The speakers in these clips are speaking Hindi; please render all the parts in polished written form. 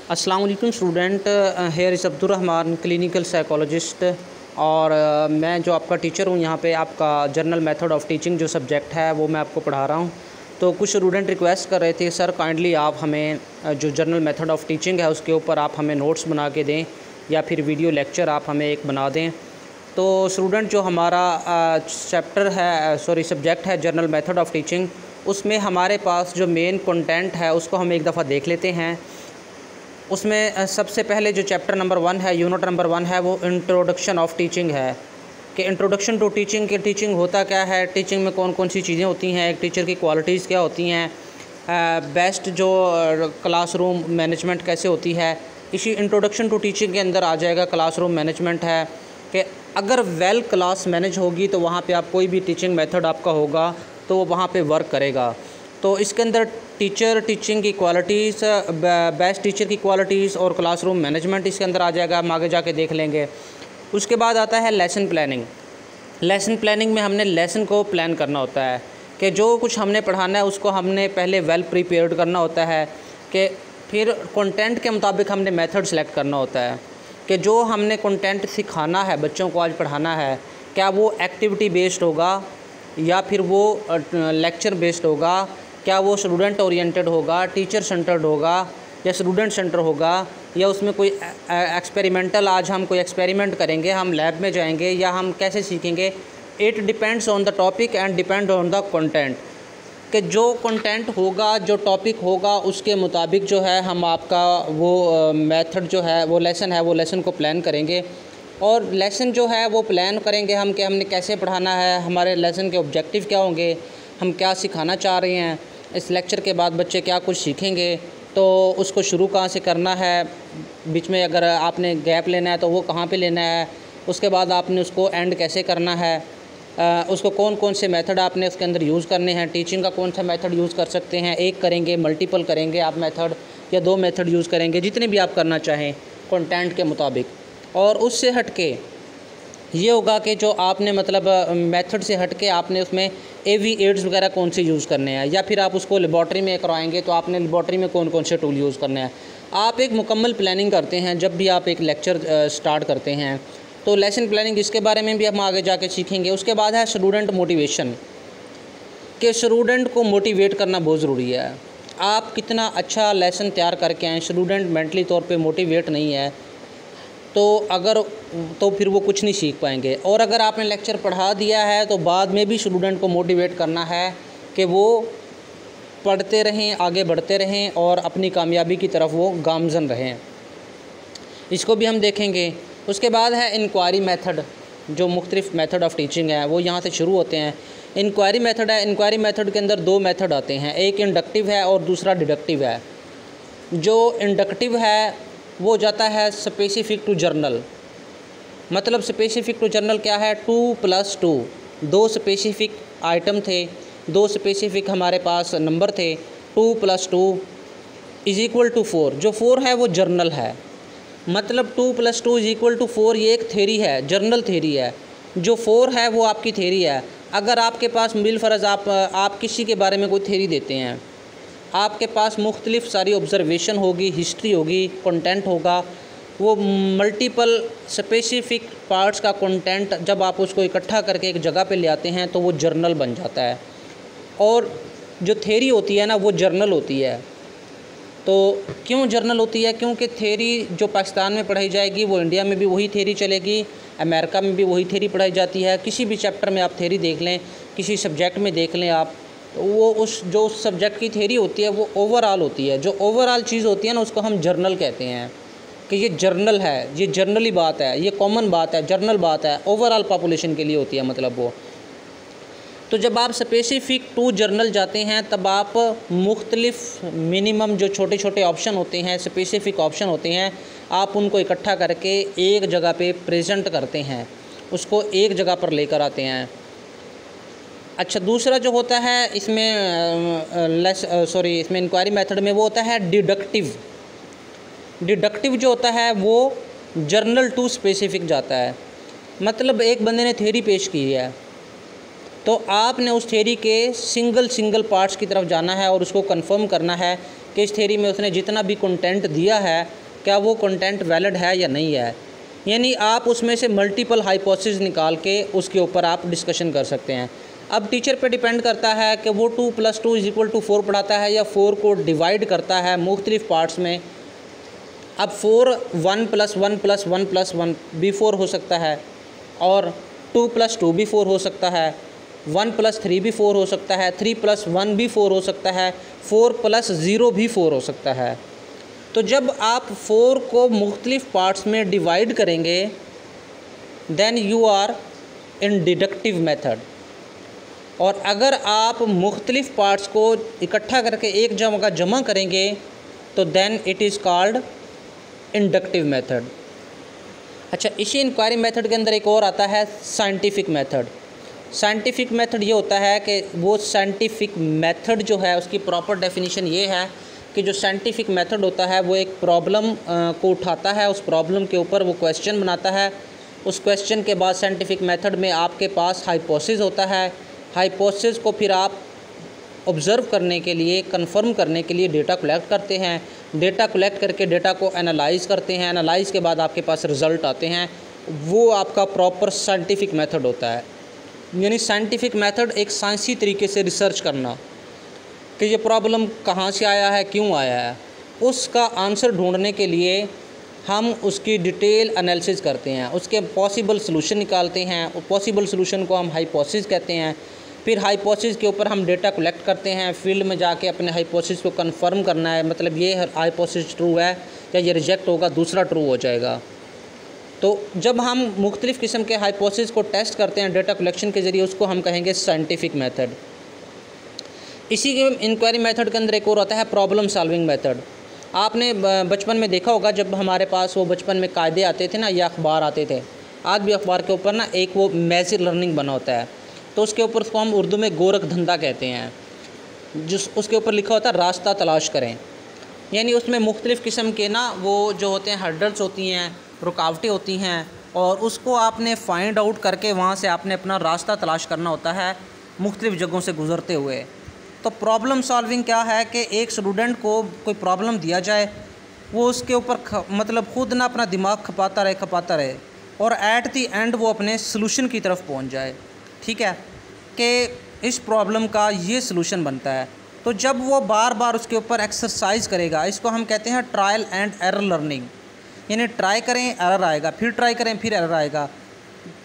अस्सलाम वालेकुम student, here is Abdul Rahman, clinical psychologist. और मैं जो आपका टीचर हूँ यहाँ पे आपका जर्नल मेथड ऑफ़ टीचिंग जो सब्जेक्ट है वो मैं आपको पढ़ा रहा हूँ। तो कुछ स्टूडेंट रिक्वेस्ट कर रहे थे, सर काइंडली आप हमें जो जर्नल मेथड ऑफ़ टीचिंग है उसके ऊपर आप हमें नोट्स बना के दें या फिर वीडियो लेक्चर आप हमें एक बना दें। तो स्टूडेंट जो हमारा सब्जेक्ट है जर्नल मेथड ऑफ़ टीचिंग, उसमें हमारे पास जो मेन कंटेंट है उसको हम एक दफ़ा देख लेते हैं। उसमें सबसे पहले जो चैप्टर नंबर 1 है, यूनिट नंबर 1 है, वो इंट्रोडक्शन ऑफ़ टीचिंग है कि इंट्रोडक्शन टू टीचिंग कि टीचिंग होता क्या है, टीचिंग में कौन कौन सी चीज़ें होती हैं, एक टीचर की क्वालिटीज़ क्या होती हैं, बेस्ट जो क्लासरूम मैनेजमेंट कैसे होती है। इसी इंट्रोडक्शन टू टीचिंग के अंदर आ जाएगा क्लासरूम मैनेजमेंट है कि अगर वेल क्लास मैनेज होगी तो वहाँ पे आप कोई भी टीचिंग मेथड आपका होगा तो वो वहाँ पे वर्क करेगा। तो इसके अंदर टीचिंग की क्वालिटीज़, बेस्ट टीचर की क्वालिटीज़ और क्लासरूम मैनेजमेंट इसके अंदर आ जाएगा, हम आगे जाके देख लेंगे। उसके बाद आता है लेसन प्लानिंग। लेसन प्लानिंग में हमने लेसन को प्लान करना होता है कि जो कुछ हमने पढ़ाना है उसको हमने पहले वेल प्रिपेयर्ड करना होता है कि फिर कंटेंट के मुताबिक हमने मेथड सेलेक्ट करना होता है कि जो हमने कंटेंट सिखाना है, बच्चों को आज पढ़ाना है, क्या वो एक्टिविटी बेस्ड होगा या फिर वो लेक्चर बेस्ड होगा, क्या वो स्टूडेंट ओरिएंटेड होगा, टीचर सेंटर्ड होगा या स्टूडेंट सेंटर होगा, या उसमें कोई एक्सपेरिमेंटल, आज हम कोई एक्सपेरिमेंट करेंगे, हम लैब में जाएंगे या हम कैसे सीखेंगे। It depends on the topic and depend on the content कि जो कंटेंट होगा, जो टॉपिक होगा, उसके मुताबिक जो है हम आपका वो मेथड जो है, वो लेसन है, वो लेसन को प्लान करेंगे। और लेसन जो है वो प्लान करेंगे हम कि हमने कैसे पढ़ाना है, हमारे लेसन के ऑब्जेक्टिव क्या होंगे, हम क्या सिखाना चाह रहे हैं, इस लेक्चर के बाद बच्चे क्या कुछ सीखेंगे, तो उसको शुरू कहाँ से करना है, बीच में अगर आपने गैप लेना है तो वो कहाँ पे लेना है, उसके बाद आपने उसको एंड कैसे करना है, उसको कौन कौन से मेथड आपने उसके अंदर यूज़ करने हैं, टीचिंग का कौन सा मेथड यूज़ कर सकते हैं, एक करेंगे, मल्टीपल करेंगे आप मेथड, या 2 मेथड यूज़ करेंगे, जितने भी आप करना चाहें कंटेंट के मुताबिक। और उससे हट के ये होगा कि जो आपने मतलब मेथड से हट के आपने उसमें AV एड्स वगैरह कौन से यूज़ करने हैं, या फिर आप उसको लेबॉर्ट्री में करवाएंगे तो आपने लेबॉर्ट्री में कौन कौन से टूल यूज़ करने हैं। आप एक मुकम्मल प्लानिंग करते हैं जब भी आप एक लेक्चर स्टार्ट करते हैं। तो लेसन प्लानिंग, इसके बारे में भी हम आगे जाके सीखेंगे। उसके बाद है स्टूडेंट मोटिवेशन कि स्टूडेंट को मोटिवेट करना बहुत ज़रूरी है। आप कितना अच्छा लेसन तैयार करके आएँ, स्टूडेंट मेंटली तौर पे मोटिवेट नहीं है तो फिर वो कुछ नहीं सीख पाएंगे। और अगर आपने लेक्चर पढ़ा दिया है तो बाद में भी स्टूडेंट को मोटिवेट करना है कि वो पढ़ते रहें, आगे बढ़ते रहें और अपनी कामयाबी की तरफ वो गामज़न रहें। इसको भी हम देखेंगे। उसके बाद है इंक्वायरी मेथड, जो मुख्तलिफ़ मेथड ऑफ़ टीचिंग है वो यहाँ से शुरू होते हैं। इंक्वायरी मेथड है, इंक्वायरी मेथड के अंदर 2 मेथड आते हैं, एक इंडक्टिव है और दूसरा डिडक्टिव है। जो इंडक्टिव है वो जाता है स्पेसिफ़िक टू जर्नल। मतलब स्पेसिफ़िक टू जर्नल क्या है, 2+2, 2 स्पेसिफ़िक आइटम थे, 2 स्पेसिफ़िक हमारे पास नंबर थे, 2+2 = 4। जो 4 है वो जर्नल है, मतलब 2+2 = 4 ये एक थेरी है, जर्नल थेरी है। जो 4 है वो आपकी थेरी है। अगर आपके पास बिलफ़र्ज़ आप किसी के बारे में कोई थेरी देते हैं, आपके पास मुख्तलिफ़ सारी ऑब्ज़र्वेशन होगी, हिस्ट्री होगी, कंटेंट होगा, वो मल्टीपल स्पेसिफ़िक पार्ट्स का कंटेंट जब आप उसको इकट्ठा करके एक जगह पे ले आते हैं तो वो जर्नल बन जाता है। और जो थेरी होती है ना वो जर्नल होती है। तो क्यों जर्नल होती है? क्योंकि थेरी जो पाकिस्तान में पढ़ाई जाएगी वो इंडिया में भी वही थेरी चलेगी, अमेरिका में भी वही थेरी पढ़ाई जाती है। किसी भी चैप्टर में आप थेरी देख लें, किसी सब्जेक्ट में देख लें आप, तो वो उस सब्जेक्ट की थेरी होती है वो ओवरऑल होती है। जो ओवरऑल चीज़ होती है ना उसको हम जर्नल कहते हैं कि ये जर्नल है, ये जर्नली बात है, ये कॉमन बात है, जर्नल बात है, ओवरऑल पॉपुलेशन के लिए होती है मतलब वो। तो जब आप स्पेसिफ़िक टू जर्नल जाते हैं तब आप मुख्तलिफ़ मिनिमम जो छोटे छोटे ऑप्शन होते हैं, स्पेसिफ़िक ऑप्शन होते हैं, आप उनको इकट्ठा करके एक जगह पे प्रेजेंट करते हैं, उसको एक जगह पर लेकर आते हैं। अच्छा, दूसरा जो होता है इसमें इंक्वायरी मेथड में वो होता है डिडक्टिव। डिडक्टिव जो होता है वो जर्नल टू स्पेसिफ़िक जाता है। मतलब एक बंदे ने थ्योरी पेश की है तो आपने उस थ्योरी के सिंगल पार्ट्स की तरफ जाना है और उसको कंफर्म करना है कि इस थ्योरी में उसने जितना भी कंटेंट दिया है क्या वो कंटेंट वैलिड है या नहीं है। यानी आप उसमें से मल्टीपल हाइपोथेसिस निकाल के उसके ऊपर आप डिस्कशन कर सकते हैं। अब टीचर पे डिपेंड करता है कि वो 2 + 2 = 4 पढ़ाता है या 4 को डिवाइड करता है मुख्तलिफ पार्ट्स में। अब 4 1 + 1 + 1 + 1 भी 4 हो सकता है, और 2 + 2 भी 4 हो सकता है, 1 + 3 भी 4 हो सकता है, 3 + 1 भी 4 हो सकता है, 4 + 0 भी 4 हो सकता है। तो जब आप 4 को मुख्तलिफ पार्ट्स में डिवाइड करेंगे then you are in deductive method, और अगर आप मुख्तलिफ पार्ट्स को इकट्ठा करके एक जगह जमा करेंगे तो then it is called inductive method. अच्छा, इसी इंक्वायरी मेथड के अंदर एक और आता है साइंटिफिक मेथड। साइंटिफिक मेथड ये होता है कि वो साइंटिफिक मेथड जो है उसकी प्रॉपर डेफिनेशन ये है कि जो साइंटिफिक मेथड होता है वो एक प्रॉब्लम को उठाता है, उस प्रॉब्लम के ऊपर वो क्वेश्चन बनाता है। उस क्वेश्चन के बाद साइंटिफिक मेथड में आपके पास हाइपोथेसिस होता है। हाइपोथेसिस को फिर आप ऑब्ज़र्व करने के लिए, कंफर्म करने के लिए डेटा कलेक्ट करते हैं। डेटा कलेक्ट करके डेटा को एनालाइज करते हैं। एनालाइज के बाद आपके पास रिज़ल्ट आते हैं। वो आपका प्रॉपर साइंटिफिक मेथड होता है। यानी साइंटिफिक मेथड एक साइंसी तरीके से रिसर्च करना कि ये प्रॉब्लम कहाँ से आया है, क्यों आया है, उसका आंसर ढूंढने के लिए हम उसकी डिटेल एनालिसिस करते हैं, उसके पॉसिबल सलूशन निकालते हैं। पॉसिबल सलूशन को हम हाइपोथेसिस कहते हैं। फिर हाइपोथेसिस के ऊपर हम डेटा कलेक्ट करते हैं। फील्ड में जाके अपने हाइपोथेसिस को कंफर्म करना है, मतलब ये हाइपोथेसिस ट्रू है या ये रिजेक्ट होगा, दूसरा ट्रू हो जाएगा। तो जब हम मुख्तलिफ़ किस्म के हाइपोथेसिस को टेस्ट करते हैं डेटा कलेक्शन के ज़रिए, उसको हम कहेंगे साइंटिफिक मेथड। इसी के इंक्वायरी मेथड के अंदर एक और आता है प्रॉब्लम सॉल्विंग मेथड। आपने बचपन में देखा होगा जब हमारे पास वो बचपन में कायदे आते थे ना, या अखबार आते थे। आज भी अखबार के ऊपर ना एक वो मैजिक लर्निंग बना होता है, तो उसके ऊपर उसको हम उर्दू में गोरख धंधा कहते हैं। जिस उसके ऊपर लिखा होता है रास्ता तलाश करें। यानी उसमें मुख्तलिफ़ किस्म के ना वो जो होते हैं हर्डल्स होती हैं, रुकावटें होती हैं, और उसको आपने फाइंड आउट करके वहाँ से आपने अपना रास्ता तलाश करना होता है मुख्तलिफ़ जगहों से गुज़रते हुए। तो प्रॉब्लम सॉल्विंग क्या है कि एक स्टूडेंट को कोई प्रॉब्लम दिया जाए, वो उसके ऊपर मतलब ख़ुद ना अपना दिमाग खपाता रहे और एट दी एंड वो अपने सलूशन की तरफ पहुंच जाए। ठीक है, कि इस प्रॉब्लम का ये सलूशन बनता है। तो जब वो बार बार उसके ऊपर एक्सरसाइज करेगा, इसको हम कहते हैं ट्रायल एंड एरर लर्निंग। यानी ट्राई करें, एरर आएगा, फिर ट्राई करें, फिर एरर आएगा।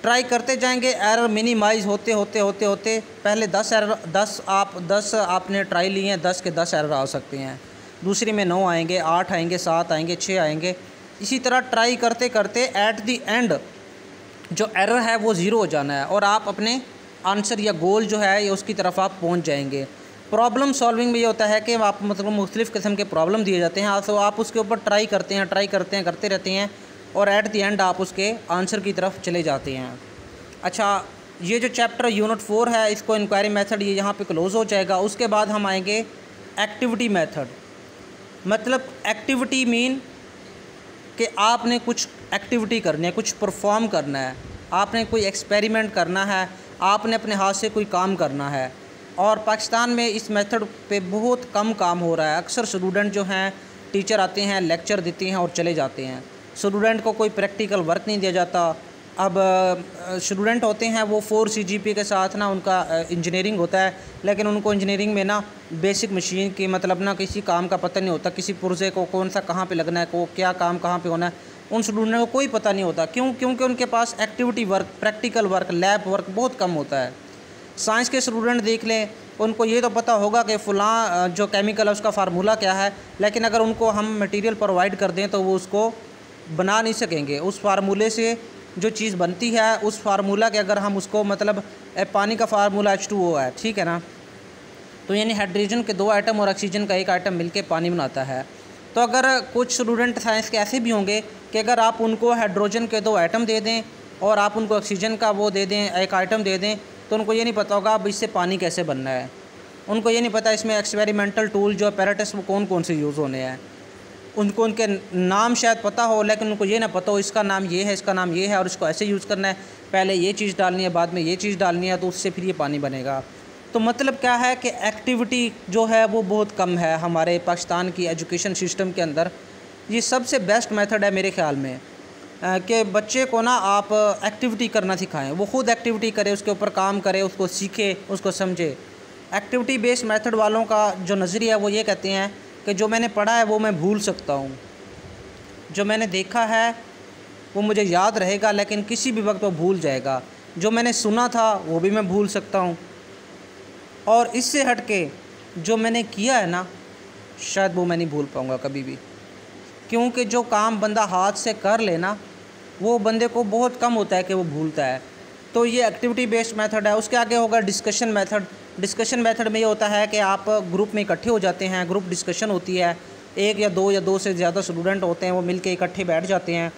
ट्राई करते जाएंगे, एरर मिनिमाइज़ होते होते पहले 10 आपने ट्राई लिए हैं, 10 के 10 एरर आ सकते हैं। दूसरी में 9 आएंगे, 8 आएंगे, 7 आएंगे, 6 आएंगे। इसी तरह ट्राई करते करते एट दी एंड जो एरर है वो ज़ीरो हो जाना है और आप अपने आंसर या गोल जो है उसकी तरफ आप पहुंच जाएंगे। प्रॉब्लम सॉल्विंग में ये होता है कि आप मतलब मुख्तलिफ़ किस्म के प्रॉब्लम दिए जाते हैं, तो आप उसके ऊपर ट्राई करते हैं, करते रहते हैं, और एट दी एंड आप उसके आंसर की तरफ चले जाते हैं। अच्छा, ये जो चैप्टर यूनिट 4 है, इसको इंक्वायरी मेथड ये यहाँ पे क्लोज़ हो जाएगा। उसके बाद हम आएंगे एक्टिविटी मेथड। मतलब एक्टिविटी मीन कि आपने कुछ एक्टिविटी करनी है, कुछ परफॉर्म करना है, आपने कोई एक्सपेरिमेंट करना है, आपने अपने हाथ से कोई काम करना है। और पाकिस्तान में इस मेथड पे बहुत कम काम हो रहा है। अक्सर स्टूडेंट जो हैं, टीचर आते हैं, लेक्चर देते हैं और चले जाते हैं। स्टूडेंट को कोई प्रैक्टिकल वर्क नहीं दिया जाता। अब स्टूडेंट होते हैं वो 4 CGPA के साथ ना उनका इंजीनियरिंग होता है, लेकिन उनको इंजीनियरिंग में ना बेसिक मशीन की मतलब ना किसी काम का पता नहीं होता। किसी पुर्जे को कौन सा कहाँ पे लगना है, को क्या काम कहाँ पे होना है, उन स्टूडेंट को कोई पता नहीं होता। क्योंकि उनके पास activity work, practical work, lab work बहुत कम होता है। साइंस के स्टूडेंट देख लें, उनको ये तो पता होगा कि फ़लाँ जो केमिकल है उसका फार्मूला क्या है, लेकिन अगर उनको हम मटेरियल प्रोवाइड कर दें तो वो उसको बना नहीं सकेंगे। उस फार्मूले से जो चीज़ बनती है, उस फार्मूला के अगर हम उसको मतलब पानी का फार्मूला H2O है, ठीक है ना, तो यानी हाइड्रोजन के 2 आइटम और ऑक्सीजन का 1 आइटम मिलके पानी बनाता है। तो अगर कुछ स्टूडेंट साइंस के ऐसे भी होंगे कि अगर आप उनको हाइड्रोजन के 2 आइटम दे दें और आप उनको ऑक्सीजन का वो दे दें, 1 आइटम दे दें, तो उनको ये नहीं पता होगा अब इससे पानी कैसे बनना है। उनको ये नहीं पता इसमें एक्सपेरिमेंटल टूल जो पैराटस वो कौन कौन से यूज़ होने हैं। उनको उनके नाम शायद पता हो, लेकिन उनको ये ना पता हो इसका नाम ये है, इसका नाम ये है और इसको ऐसे यूज़ करना है, पहले ये चीज़ डालनी है, बाद में ये चीज़ डालनी है, तो उससे फिर ये पानी बनेगा। तो मतलब क्या है कि एक्टिविटी जो है वो बहुत कम है हमारे पाकिस्तान की एजुकेशन सिस्टम के अंदर। ये सबसे बेस्ट मेथड है मेरे ख़्याल में कि बच्चे को ना आप एक्टिविटी करना सिखाएं, वो ख़ुद एक्टिविटी करे, उसके ऊपर काम करे, उसको सीखे, उसको समझे। एक्टिविटी बेस्ड मेथड वालों का जो नज़रिया है वो ये कहते हैं कि जो मैंने पढ़ा है वो मैं भूल सकता हूँ, जो मैंने देखा है वो मुझे याद रहेगा लेकिन किसी भी वक्त वो भूल जाएगा, जो मैंने सुना था वो भी मैं भूल सकता हूँ, और इससे हट के जो मैंने किया है ना शायद वो मैं नहीं भूल पाऊँगा कभी भी। क्योंकि जो काम बंदा हाथ से कर लेना वो बंदे को बहुत कम होता है कि वो भूलता है। तो ये एक्टिविटी बेस्ड मेथड है। उसके आगे होगा डिस्कशन मेथड। डिस्कशन मेथड में ये होता है कि आप ग्रुप में इकट्ठे हो जाते हैं, ग्रुप डिस्कशन होती है, एक या दो से ज़्यादा स्टूडेंट होते हैं, वो मिल के इकट्ठे बैठ जाते हैं,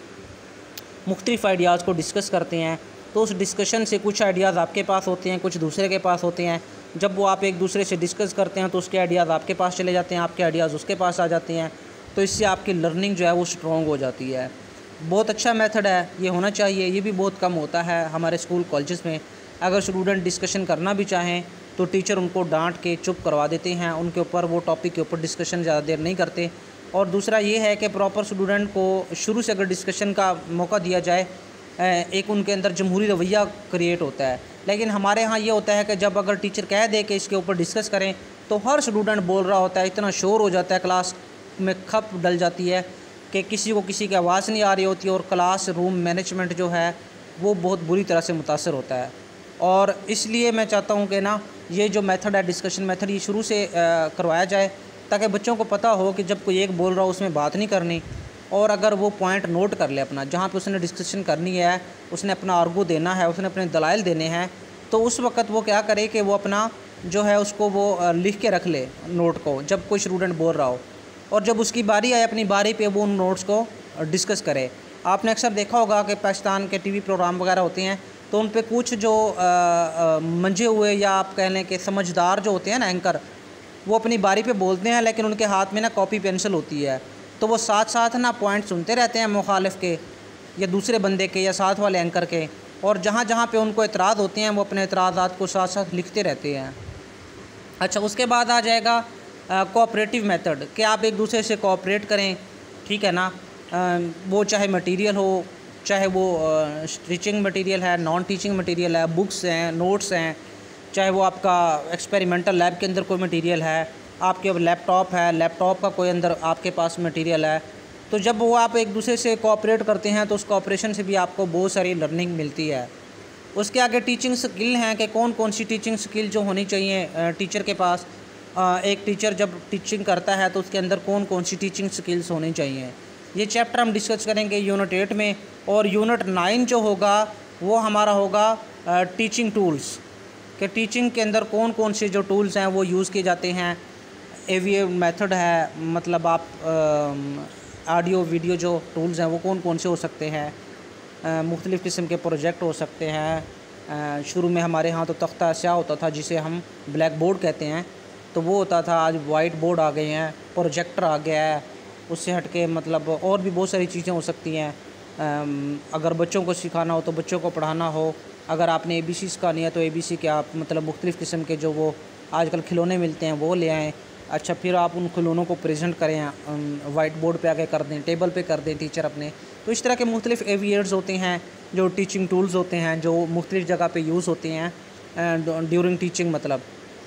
मुख्तलिफ़ आइडियाज़ को डिस्कस करते हैं। तो उस डिस्कशन से कुछ आइडियाज़ आपके पास होते हैं, कुछ दूसरे के पास होते हैं। जब वो आप एक दूसरे से डिस्कस करते हैं तो उसके आइडियाज़ आपके पास चले जाते हैं, आपके आइडियाज़ उसके पास आ जाते हैं। तो इससे आपकी लर्निंग जो है वो स्ट्रॉन्ग हो जाती है। बहुत अच्छा मेथड है, ये होना चाहिए। ये भी बहुत कम होता है हमारे स्कूल कॉलेजेस में। अगर स्टूडेंट डिस्कशन करना भी चाहें तो टीचर उनको डांट के चुप करवा देते हैं, उनके ऊपर वो टॉपिक के ऊपर डिस्कशन ज़्यादा देर नहीं करते। और दूसरा ये है कि प्रॉपर स्टूडेंट को शुरू से अगर डिस्कशन का मौका दिया जाए, एक उनके अंदर जमहूरी रवैया क्रिएट होता है। लेकिन हमारे यहाँ ये होता है कि जब अगर टीचर कह दे कि इसके ऊपर डिस्कस करें तो हर स्टूडेंट बोल रहा होता है, इतना शोर हो जाता है, क्लास में खप डल जाती है कि किसी को किसी की आवाज़ नहीं आ रही होती, और क्लास रूम मैनेजमेंट जो है वो बहुत बुरी तरह से मुतासर होता है। और इसलिए मैं चाहता हूँ कि ना ये जो मेथड है डिस्कशन मेथड, ये शुरू से करवाया जाए ताकि बच्चों को पता हो कि जब कोई एक बोल रहा हो उसमें बात नहीं करनी, और अगर वो पॉइंट नोट कर ले अपना, जहाँ पे उसने डिस्कशन करनी है, उसने अपना आर्गू देना है, उसने अपने दलाइल देने हैं, तो उस वक्त वो क्या करे कि वो अपना जो है उसको वो लिख के रख ले नोट को, जब कोई स्टूडेंट बोल रहा हो, और जब उसकी बारी आए अपनी बारी पे वो उन नोट्स को डिस्कस करे। आपने अक्सर देखा होगा कि पाकिस्तान के टीवी प्रोग्राम वगैरह होते हैं तो उन पे कुछ जो मंझे हुए या आप कह लें कि समझदार जो होते हैं ना एंकर, वो अपनी बारी पे बोलते हैं लेकिन उनके हाथ में ना कॉपी पेंसिल होती है, तो वो साथ साथ ना पॉइंट सुनते रहते हैं मुखालिफ के या दूसरे बंदे के या साथ वाले एंकर के, और जहाँ जहाँ पे उनको एतराज़ होते हैं वो अपने एतराज़ात को साथ साथ लिखते रहते हैं। अच्छा, उसके बाद आ जाएगा कोऑपरेटिव मेथड कि आप एक दूसरे से कोऑपरेट करें, ठीक है ना। वो चाहे मटेरियल हो, चाहे वो टीचिंग मटेरियल है, नॉन टीचिंग मटेरियल है, बुक्स हैं, नोट्स हैं, चाहे वो आपका एक्सपेरिमेंटल लैब के अंदर कोई मटेरियल है, आपके लैपटॉप है, लैपटॉप का कोई अंदर आपके पास मटेरियल है। तो जब वो आप एक दूसरे से कोऑपरेट करते हैं तो उस कोऑपरेशन से भी आपको बहुत सारी लर्निंग मिलती है। उसके आगे टीचिंग स्किल हैं कि कौन कौन सी टीचिंग स्किल जो होनी चाहिए टीचर के पास। एक टीचर जब टीचिंग करता है तो उसके अंदर कौन कौन सी टीचिंग स्किल्स होनी चाहिए, ये चैप्टर हम डिस्कस करेंगे यूनिट 8 में। और यूनिट 9 जो होगा वो हमारा होगा टीचिंग टूल्स, कि टीचिंग के अंदर कौन कौन से जो टूल्स हैं वो यूज़ किए जाते हैं। AVA मेथड है, मतलब आप ऑडियो वीडियो जो टूल्स हैं वो कौन कौन से हो सकते हैं, मुख्तलिफ़ किस्म के प्रोजेक्ट हो सकते हैं। शुरू में हमारे यहाँ तो तख्ता स्याह होता था जिसे हम ब्लैक बोर्ड कहते हैं, तो वो होता था, आज वाइट बोर्ड आ गए हैं, प्रोजेक्टर आ गया है। उससे हट के मतलब और भी बहुत सारी चीज़ें हो सकती हैं। अगर बच्चों को सिखाना हो तो बच्चों को पढ़ाना हो, अगर आपने ABC सिखानी है तो ABC के आप मतलब मुख्तलिफ़ किस्म के जो वो आजकल खिलौने मिलते हैं वो ले आएँ। अच्छा, फिर आप उन खिलौनों को प्रेजेंट करें, वाइट बोर्ड पे आके कर दें, टेबल पे कर दें टीचर अपने। तो इस तरह के मुख्तलिफ़ AVAs होते हैं जो टीचिंग टूल्स होते हैं, जो मुख्तलिफ़ जगह पे यूज़ होते हैं ड्यूरिंग टीचिंग, मतलब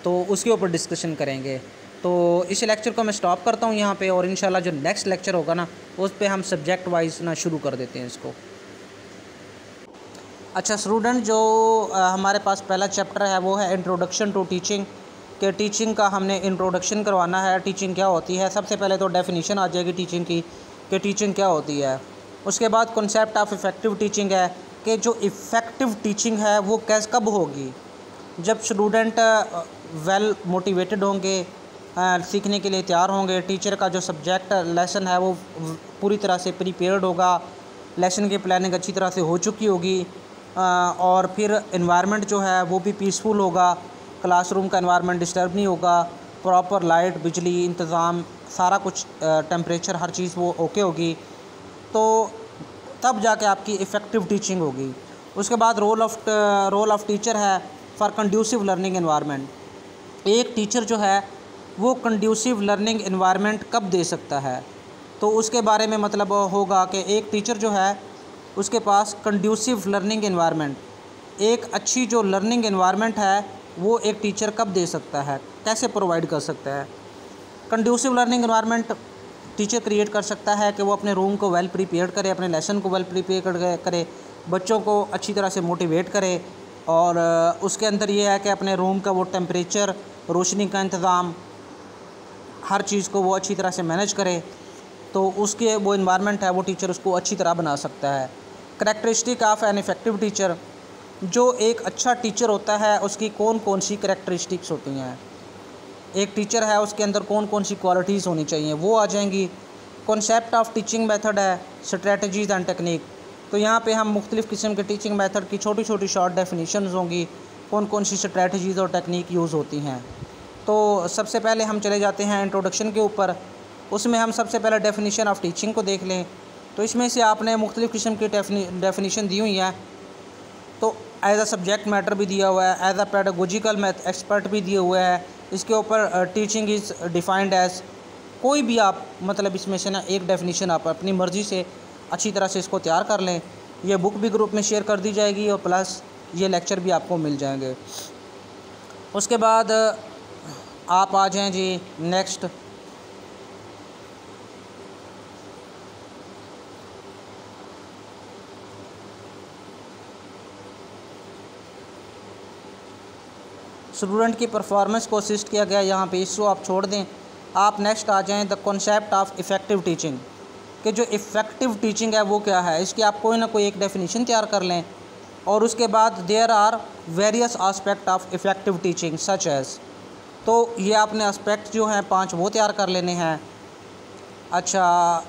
तो उसके ऊपर डिस्कशन करेंगे। तो इस लेक्चर को मैं स्टॉप करता हूँ यहाँ पे, और इंशाल्लाह जो नेक्स्ट लेक्चर होगा ना उस पे हम सब्जेक्ट वाइज ना शुरू कर देते हैं इसको। अच्छा स्टूडेंट, जो हमारे पास पहला चैप्टर है वो है इंट्रोडक्शन टू टीचिंग, कि टीचिंग का हमने इंट्रोडक्शन करवाना है, टीचिंग क्या होती है। सबसे पहले तो डेफिनेशन आ जाएगी टीचिंग की कि टीचिंग क्या होती है। उसके बाद कॉन्सेप्ट ऑफ इफ़ेक्टिव टीचिंग है कि जो इफ़ेक्टिव टीचिंग है वो कब होगी, जब स्टूडेंट वेल मोटिवेटेड होंगे, सीखने के लिए तैयार होंगे, टीचर का जो सब्जेक्ट लेसन है वो पूरी तरह से प्रिपेयर्ड होगा, लेसन की प्लानिंग अच्छी तरह से हो चुकी होगी, और फिर एनवायरनमेंट जो है वो भी पीसफुल होगा, क्लासरूम का एनवायरनमेंट डिस्टर्ब नहीं होगा, प्रॉपर लाइट बिजली इंतज़ाम सारा कुछ, टेम्परेचर हर चीज़ वो ओके होगी, तो तब जाके आपकी इफ़ेक्टिव टीचिंग होगी। उसके बाद रोल ऑफ टीचर है फॉर कंड्यूसिव लर्निंग एनवायरनमेंट, एक टीचर जो है वो कंड्यूसिव लर्निंग एनवायरनमेंट कब दे सकता है, तो उसके बारे में मतलब होगा कि एक टीचर जो है उसके पास कंड्यूसिव लर्निंग एनवायरनमेंट, एक अच्छी जो लर्निंग एनवायरनमेंट है वो एक टीचर कब दे सकता है, कैसे प्रोवाइड कर सकता है। Conducive learning environment teacher create कर सकता है कि वो अपने रूम को वेल प्रिपेयर करे, अपने लेसन को वेल प्रिपेयर करे, बच्चों को अच्छी तरह से मोटिवेट करे, और उसके अंदर ये है कि अपने रूम का वो टेम्परेचर, रोशनी का इंतज़ाम, हर चीज़ को वो अच्छी तरह से मैनेज करे, तो उसके वो इन्वायरमेंट है वो टीचर उसको अच्छी तरह बना सकता है। Characteristic of an effective teacher, जो एक अच्छा टीचर होता है उसकी कौन कौन सी करैक्टरिस्टिक्स होती हैं, एक टीचर है उसके अंदर कौन कौन सी क्वालिटीज़ होनी चाहिए वो आ जाएंगी। कॉन्सेप्ट ऑफ टीचिंग मेथड है, स्ट्रेटजीज़ एंड टेक्निक, तो यहाँ पे हम मुख्तलिफ़ किस्म के टीचिंग मेथड की छोटी छोटी शॉर्ट डेफिनेशंस होंगी, कौन कौन सी स्ट्रेटजीज़ और टेक्निक यूज़ होती हैं। तो सबसे पहले हम चले जाते हैं इंट्रोडक्शन के ऊपर, उसमें हम सबसे पहले डेफिनेशन ऑफ टीचिंग को देख लें। तो इसमें से आपने मुख्तलिफ़ किस्म की डेफिनेशन दी हुई है, तो एज अ सब्जेक्ट मैटर भी दिया हुआ है, as a pedagogical math expert भी दिए हुए हैं, इसके ऊपर टीचिंग इज़ डिफाइंड एज, कोई भी आप मतलब इसमें से ना एक डेफिनेशन आप अपनी मर्ज़ी से अच्छी तरह से इसको तैयार कर लें। ये बुक भी ग्रुप में शेयर कर दी जाएगी और प्लस ये लेक्चर भी आपको मिल जाएंगे। उसके बाद आप आ जाएं जी नेक्स्ट, स्टूडेंट की परफॉर्मेंस को असिस्ट किया गया, यहाँ पे इसको आप छोड़ दें। आप नेक्स्ट आ जाएं the concept of effective teaching, कि जो इफ़ेक्टिव टीचिंग है वो क्या है, इसकी आप कोई ना कोई एक डेफिनेशन तैयार कर लें। और उसके बाद there are various aspect of effective teaching such as, तो ये आपने आस्पेक्ट जो हैं 5 वो तैयार कर लेने हैं। अच्छा,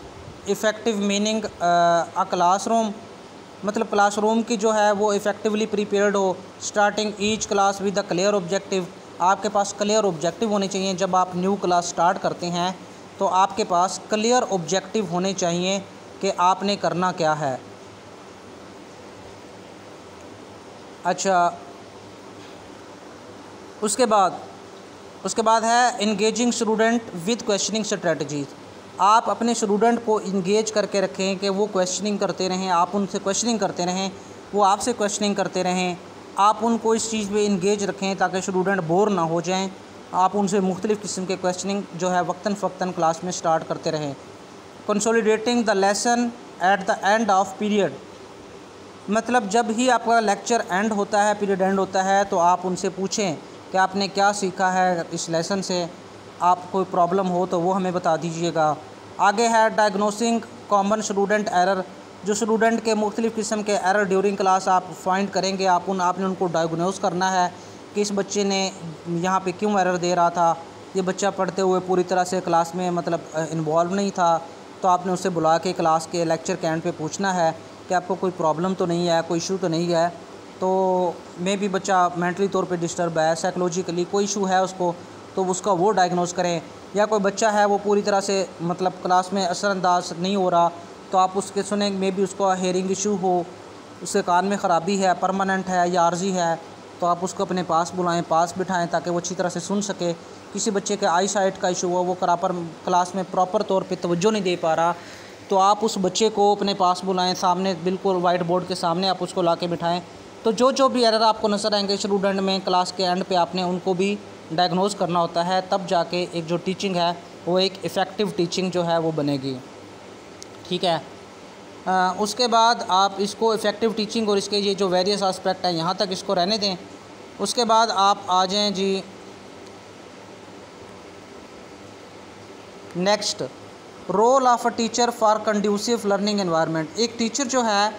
इफ़ेक्टिव मीनिंग अ क्लासरूम, मतलब क्लासरूम की जो है वो इफ़ेक्टिवली प्रिपेयर्ड हो, starting each class with the clear objective, आपके पास क्लियर ऑब्जेक्टिव होने चाहिए। जब आप न्यू क्लास स्टार्ट करते हैं तो आपके पास क्लियर ऑब्जेक्टिव होने चाहिए कि आपने करना क्या है। अच्छा, उसके बाद है engaging student with questioning strategies, आप अपने स्टूडेंट को इंगेज करके रखें कि वो क्वेश्चनिंग करते रहें, आप उनसे क्वेश्चनिंग करते रहें, वो आपसे क्वेश्चनिंग करते रहें, आप उनको इस चीज़ में इंगेज रखें ताकि स्टूडेंट बोर ना हो जाएं। आप उनसे मुख्तलिफ़ किस्म के क्वेश्चनिंग जो है वक्तन फ़क्तन क्लास में स्टार्ट करते रहें। Consolidating the lesson at the end of period, मतलब जब ही आपका लेक्चर एंड होता है, पीरियड एंड होता है, तो आप उनसे पूछें कि आपने क्या सीखा है इस लेसन से, आप कोई प्रॉब्लम हो तो वो हमें बता दीजिएगा। आगे है डायग्नोसिंग कॉमन स्टूडेंट एरर, जो स्टूडेंट के मुख्तलिफ़ किस्म के एरर ड्यूरिंग क्लास आप फाइंड करेंगे, आपने उनको डायग्नोस करना है कि इस बच्चे ने यहाँ पे क्यों एरर दे रहा था, ये बच्चा पढ़ते हुए पूरी तरह से क्लास में मतलब इन्वॉल्व नहीं था, तो आपने उससे बुला के क्लास के लेक्चर के एंड पे पूछना है कि आपको कोई प्रॉब्लम तो नहीं है, कोई इशू तो नहीं है, तो मे भी बच्चा मेंटली तौर पे डिस्टर्ब है, साइकोलॉजिकली कोई इशू है उसको, तो उसका वो डायग्नोस करें। या कोई बच्चा है वो पूरी तरह से मतलब क्लास में असरअंदाज नहीं हो रहा, तो आप उसके सुने, मे भी उसको हेयरिंग इशू हो, उसके कान में ख़राबी है, परमानेंट है या आर्जी है, तो आप उसको अपने पास बुलाएं, पास बिठाएं ताकि वो अच्छी तरह से सुन सके। किसी बच्चे के आई साइट का इशू हो, वो क्लास में प्रॉपर तौर पे तवज्जो नहीं दे पा रहा, तो आप उस बच्चे को अपने पास बुलाएं, सामने बिल्कुल वाइट बोर्ड के सामने आप उसको ला के बिठाएँ। तो जो भी एरर आपको नज़र आएंगे स्टूडेंट में क्लास के एंड पे आपने उनको भी डायग्नोज करना होता है, तब जाके एक जो टीचिंग है वो एक इफ़ेक्टिव टीचिंग जो है वो बनेगी। ठीक है, उसके बाद आप इसको इफ़ेक्टिव टीचिंग और इसके ये जो वेरियस आस्पेक्ट हैं यहाँ तक इसको रहने दें। उसके बाद आप आ जाएं जी next, role of a teacher for conducive learning environment. एक टीचर जो है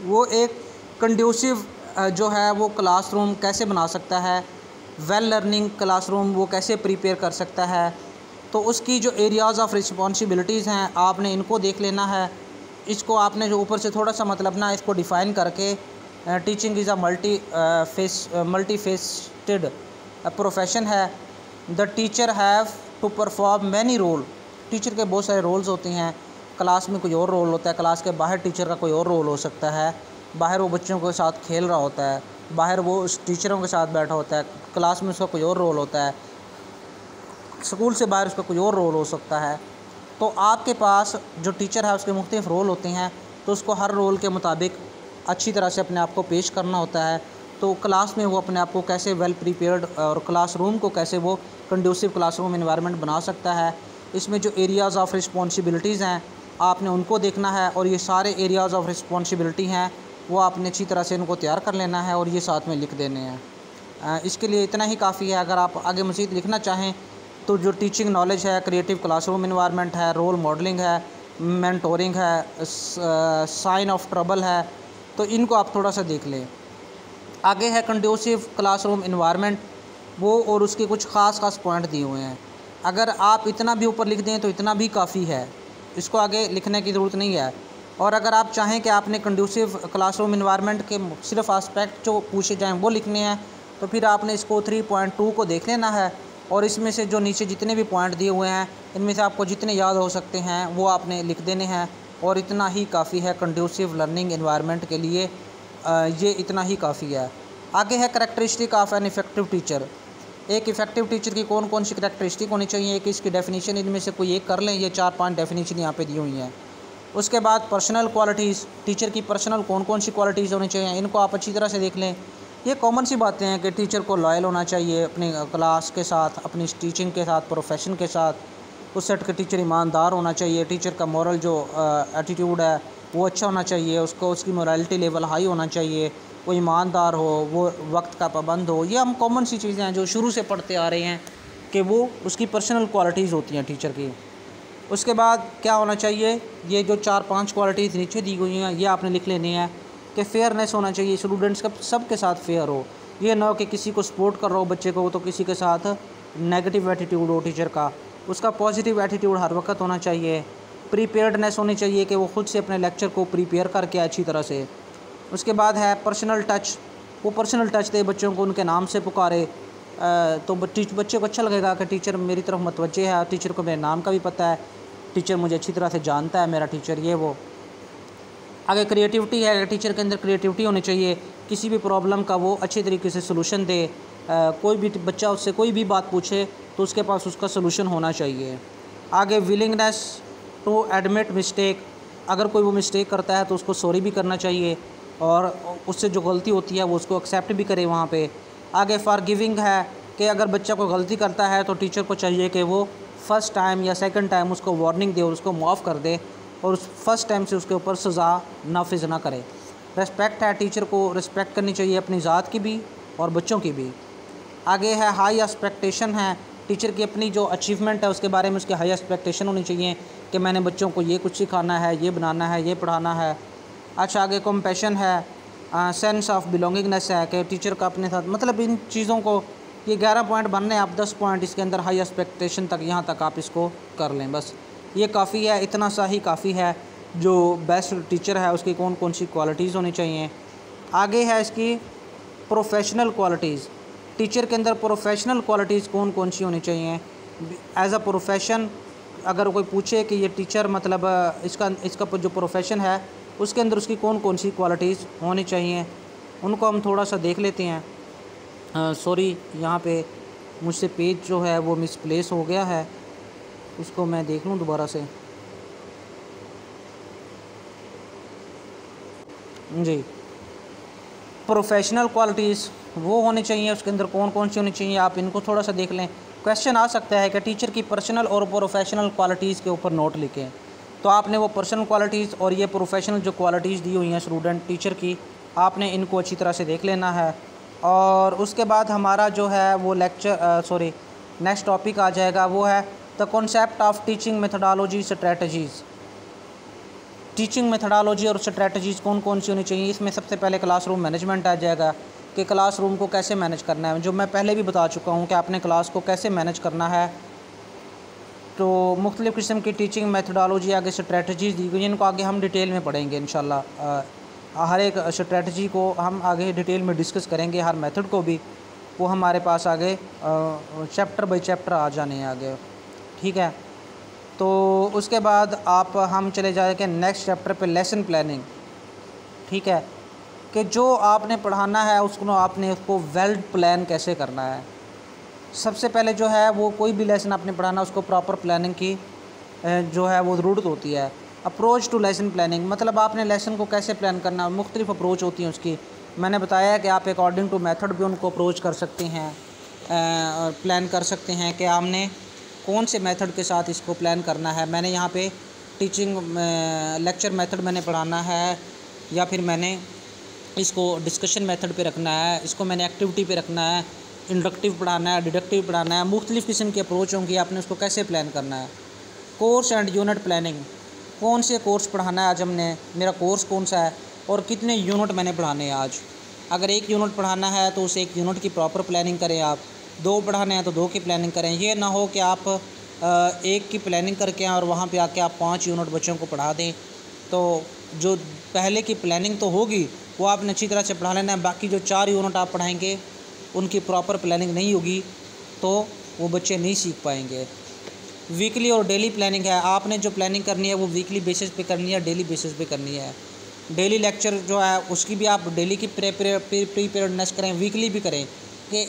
वो एक कंड्यूसिव जो है वो क्लासरूम कैसे बना सकता है, वेल लर्निंग क्लासरूम वो कैसे प्रिपेयर कर सकता है, तो उसकी जो एरियाज़ ऑफ रिस्पॉन्सिबिलिटीज़ हैं आपने इनको देख लेना है। इसको आपने जो ऊपर से थोड़ा सा मतलब ना इसको डिफ़ाइन करके, teaching is a multi faceted profession है, the teacher have to perform many role, teacher के बहुत सारे रोल्स होते हैं, क्लास में कोई और रोल होता है, क्लास के बाहर टीचर का कोई और रोल हो सकता है, बाहर वो बच्चों के साथ खेल रहा होता है, बाहर वो टीचरों के साथ बैठा होता है, क्लास में उसका कोई और रोल होता है, स्कूल से बाहर उसका कोई और रोल हो सकता है। तो आपके पास जो टीचर है उसके मुख्तलिफ रोल होते हैं, तो उसको हर रोल के मुताबिक अच्छी तरह से अपने आप को पेश करना होता है। तो क्लास में वो अपने आप को कैसे वेल प्रिपेयर्ड और क्लासरूम को कैसे वो कंड्यूसिव क्लासरूम एनवायरनमेंट बना सकता है, इसमें जो एरियाज़ ऑफ रिस्पॉन्सिबिलिटीज़ हैं आपने उनको देखना है, और ये सारे एरियाज़ ऑफ रिस्पॉन्सिबिलिटी हैं वो आपने अच्छी तरह से इनको तैयार कर लेना है और ये साथ में लिख देने हैं। इसके लिए इतना ही काफ़ी है। अगर आप आगे मज़ीद लिखना चाहें तो जो टीचिंग नॉलेज है, क्रिएटिव क्लासरूम एनवायरनमेंट है, रोल मॉडलिंग है, मेंटोरिंग है, साइन ऑफ ट्रबल है, तो इनको आप थोड़ा सा देख लें। आगे है कंड्यूसिव क्लासरूम एनवायरनमेंट, वो और उसके कुछ ख़ास पॉइंट दिए हुए हैं। अगर आप इतना भी ऊपर लिख दें तो इतना भी काफ़ी है, इसको आगे लिखने की ज़रूरत नहीं है। और अगर आप चाहें कि आपने कंड्यूसिव क्लासरूम एनवायरनमेंट के सिर्फ आस्पेक्ट जो पूछे जाएँ वो लिखने हैं, तो फिर आपने इसको 3.2 को देख लेना है, और इसमें से जो नीचे जितने भी पॉइंट दिए हुए हैं इनमें से आपको जितने याद हो सकते हैं वो आपने लिख देने हैं, और इतना ही काफ़ी है कंड्यूसिव लर्निंग एनवायरनमेंट के लिए। ये इतना ही काफ़ी है। आगे है characteristic of an effective teacher. एक इफ़ेक्टिव टीचर की कौन कौन सी करैक्टरिस्टिक होनी चाहिए, एक इसकी डेफिनेशन इनमें से कोई एक कर लें। ये 4-5 डेफिनेशन यहाँ पे दी हुई हैं। उसके बाद पर्सनल क्वालिटीज़, टीचर की पर्सनल कौन कौन सी क्वालिटीज़ होनी चाहिए, इनको आप अच्छी तरह से देख लें। ये कॉमन सी बातें हैं कि टीचर को लॉयल होना चाहिए अपनी क्लास के साथ, अपनी टीचिंग के साथ, प्रोफेशन के साथ। उस सेट के टीचर ईमानदार होना चाहिए, टीचर का मॉरल जो एटीट्यूड है वो अच्छा होना चाहिए, उसको उसकी मोरालिटी लेवल हाई होना चाहिए, वो ईमानदार हो, वो वक्त का पाबंद हो। ये हम कॉमन सी चीज़ें हैं जो शुरू से पढ़ते आ रहे हैं कि वो उसकी पर्सनल क्वालिटीज़ होती हैं टीचर की। उसके बाद क्या होना चाहिए, ये जो 4-5 क्वालिटीज़ नीचे दी हुई हैं ये आपने लिख लेनी है कि फेयरनेस होना चाहिए, स्टूडेंट्स का सब के साथ फेयर हो। ये ना हो कि किसी को सपोर्ट कर रहा हो बच्चे को तो किसी के साथ नेगेटिव एटीट्यूड हो टीचर का, उसका पॉजिटिव एटीट्यूड हर वक्त होना चाहिए। प्रीपेयर्डनेस होनी चाहिए कि वो ख़ुद से अपने लेक्चर को प्रिपेयर करके अच्छी तरह से। उसके बाद है पर्सनल टच, वो पर्सनल टच दे बच्चों को, उनके नाम से पुकारे, तो बच्चे को अच्छा लगेगा कि टीचर मेरी तरफ मुतवज्जे है, टीचर को मेरे नाम का भी पता है, टीचर मुझे अच्छी तरह से जानता है, मेरा टीचर ये वो। आगे क्रिएटिविटी है, टीचर के अंदर क्रिएटिविटी होनी चाहिए, किसी भी प्रॉब्लम का वो अच्छे तरीके से सलूशन दे। कोई भी बच्चा उससे कोई भी बात पूछे तो उसके पास उसका सलूशन होना चाहिए। आगे विलिंगनेस टू एडमिट मिस्टेक, अगर कोई वो मिस्टेक करता है तो उसको सॉरी भी करना चाहिए, और उससे जो गलती होती है वो उसको एक्सेप्ट भी करे वहाँ पे। आगे फॉरगिविंग है कि अगर बच्चा कोई गलती करता है तो टीचर को चाहिए कि वो फ़र्स्ट टाइम या सेकंड टाइम उसको वार्निंग दे और उसको माफ़ कर दे, और उस फर्स्ट टाइम से उसके ऊपर सज़ा नाफिज ना करे। रेस्पेक्ट है, टीचर को रिस्पेक्ट करनी चाहिए अपनी ज़ात की भी और बच्चों की भी। आगे है हाई एक्सपेक्टेशन है, टीचर की अपनी जो अचीवमेंट है उसके बारे में उसकी हाई एक्सपेक्टेशन होनी चाहिए कि मैंने बच्चों को ये कुछ सिखाना है, ये बनाना है, ये पढ़ाना है। अच्छा, आगे कंपैशन है, सेंस ऑफ बिलोंगिंगनेस है कि टीचर का अपने साथ, मतलब इन चीज़ों को, ये 11 पॉइंट बनने हैं, आप 10 पॉइंट इसके अंदर हाई एक्सपेक्टेशन तक यहाँ तक आप इसको कर लें, बस ये काफ़ी है, इतना सा ही काफ़ी है। जो बेस्ट टीचर है उसकी कौन कौन सी क्वालिटीज़ होनी चाहिए। आगे है इसकी प्रोफेशनल क्वालिटीज़, टीचर के अंदर प्रोफेशनल क्वालिटीज़ कौन कौन सी होनी चाहिए एज अ प्रोफेशन। अगर कोई पूछे कि ये टीचर मतलब इसका जो प्रोफेशन है उसके अंदर उसकी कौन कौन सी क्वालिटीज़ होनी चाहिए, उनको हम थोड़ा सा देख लेते हैं। सॉरी, यहाँ पे मुझसे पेज जो है वो मिसप्लेस हो गया है, उसको मैं देख लूँ दोबारा से। जी, प्रोफेशनल क्वालिटीज़ वो होनी चाहिए, उसके अंदर कौन कौन सी होनी चाहिए आप इनको थोड़ा सा देख लें। क्वेश्चन आ सकता है कि टीचर की पर्सनल और प्रोफेशनल क्वालिटीज़ के ऊपर नोट लिखें, तो आपने वो पर्सनल क्वालिटीज़ और ये प्रोफेशनल जो क्वालिटीज़ दी हुई हैं स्टूडेंट टीचर की, आपने इनको अच्छी तरह से देख लेना है। और उसके बाद हमारा जो है वो नेक्स्ट टॉपिक आ जाएगा, वो है the concept of teaching methodology strategies. Teaching methodology और स्ट्रेटजीज़ कौन कौन सी होनी चाहिए, इसमें सबसे पहले क्लासरूम मैनेजमेंट आ जाएगा कि क्लासरूम को कैसे मैनेज करना है, जो मैं पहले भी बता चुका हूँ कि आपने क्लास को कैसे मैनेज करना है। तो मुख्तलिफ़ किस्म की टीचिंग मेथडोलॉजी आगे स्ट्रेटजीज़ दी गई, इनको आगे हम डिटेल में पढ़ेंगे इंशाल्लाह। हर एक स्ट्रेटजी को हम आगे डिटेल में डिस्कस करेंगे, हर मेथड को भी, वो हमारे पास आगे चैप्टर बाय चैप्टर आ जाने हैं आगे, ठीक है। तो उसके बाद हम चले जाएंगे नेक्स्ट चैप्टर पे, लेसन प्लानिंग, ठीक है। कि जो आपने पढ़ाना है उसको आपने उसको वेल प्लान कैसे करना है। सबसे पहले जो है वो कोई भी लेसन आपने पढ़ाना उसको प्रॉपर प्लानिंग की जो है वो ज़रूरत होती है। अप्रोच टू लेसन प्लानिंग मतलब आपने लेसन को कैसे प्लान करना है, मुख्तलिफ अप्रोच होती हैं उसकी। मैंने बताया है कि आप अकॉर्डिंग टू मेथड भी उनको अप्रोच कर सकते हैं और प्लान कर सकते हैं कि आपने कौन से मेथड के साथ इसको प्लान करना है। मैंने यहाँ पे टीचिंग लेक्चर मेथड मैंने पढ़ाना है या फिर मैंने इसको डिस्कशन मेथड पे रखना है, इसको मैंने एक्टिविटी पे रखना है, इंडक्टिव पढ़ाना है, डिडक्टिव पढ़ाना है। मुख्तलिफ़ किस्म की अप्रोच होंगी, आपने उसको कैसे प्लान करना है। कोर्स एंड यूनिट प्लानिंग, कौन से कोर्स पढ़ाना है आज हमने, मेरा कोर्स कौन सा है और कितने यूनिट मैंने पढ़ाने हैं आज। अगर एक यूनिट पढ़ाना है तो उस एक यूनिट की प्रॉपर प्लानिंग करें आप, 2 पढ़ाने हैं तो 2 की प्लानिंग करें। ये ना हो कि आप एक की प्लानिंग करके आएँ और वहाँ पे आके आप 5 यूनिट बच्चों को पढ़ा दें। तो जो पहले की प्लानिंग तो होगी वो आपने अच्छी तरह से पढ़ा लेना है, बाकी जो 4 यूनिट आप पढ़ाएंगे उनकी प्रॉपर प्लानिंग नहीं होगी तो वो बच्चे नहीं सीख पाएंगे। वीकली और डेली प्लानिंग है, आपने जो प्लानिंग करनी है वो वीकली बेसिस पे करनी है, डेली बेसिस पे करनी है। डेली लेक्चर जो है उसकी भी आप डेली की प्रीपेयर्डनेस करें, वीकली भी करें कि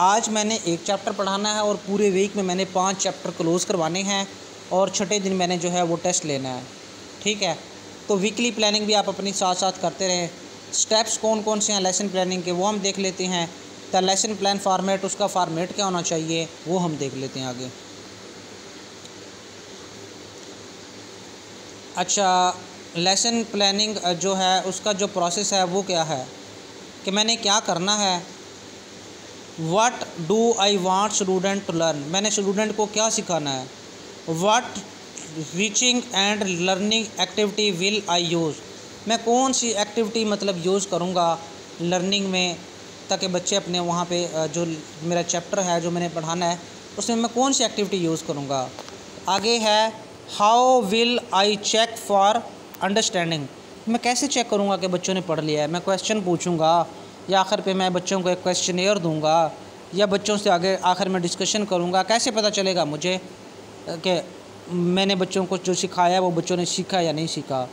आज मैंने एक चैप्टर पढ़ाना है और पूरे वीक में मैंने 5 चैप्टर क्लोज़ करवाने हैं और छठे दिन मैंने जो है वो टेस्ट लेना है। ठीक है, तो वीकली प्लानिंग भी आप अपनी साथ साथ करते रहें। स्टेप्स कौन कौन से हैं लेसन प्लानिंग के वो हम देख लेते हैं। तो लेसन प्लान फॉर्मेट, उसका फॉर्मेट क्या होना चाहिए वो हम देख लेते हैं आगे। अच्छा, लेसन प्लानिंग जो है उसका जो प्रोसेस है वो क्या है कि मैंने क्या करना है। What do I want student to learn, मैंने स्टूडेंट को क्या सिखाना है। What teaching and learning activity will I use, मैं कौन सी एक्टिविटी मतलब यूज़ करूँगा लर्निंग में ताकि बच्चे अपने वहाँ पे जो मेरा चैप्टर है जो मैंने पढ़ाना है उसमें मैं कौन सी एक्टिविटी यूज़ करूँगा। आगे है how will I check for understanding, मैं कैसे चेक करूँगा कि बच्चों ने पढ़ लिया है। मैं क्वेश्चन पूछूँगा या आखिर पे मैं बच्चों को एक क्वेश्चनेयर दूँगा या बच्चों से आगे आखिर में डिस्कशन करूँगा, कैसे पता चलेगा मुझे कि मैंने बच्चों को जो सिखाया वो बच्चों ने सीखा या नहीं सीखा।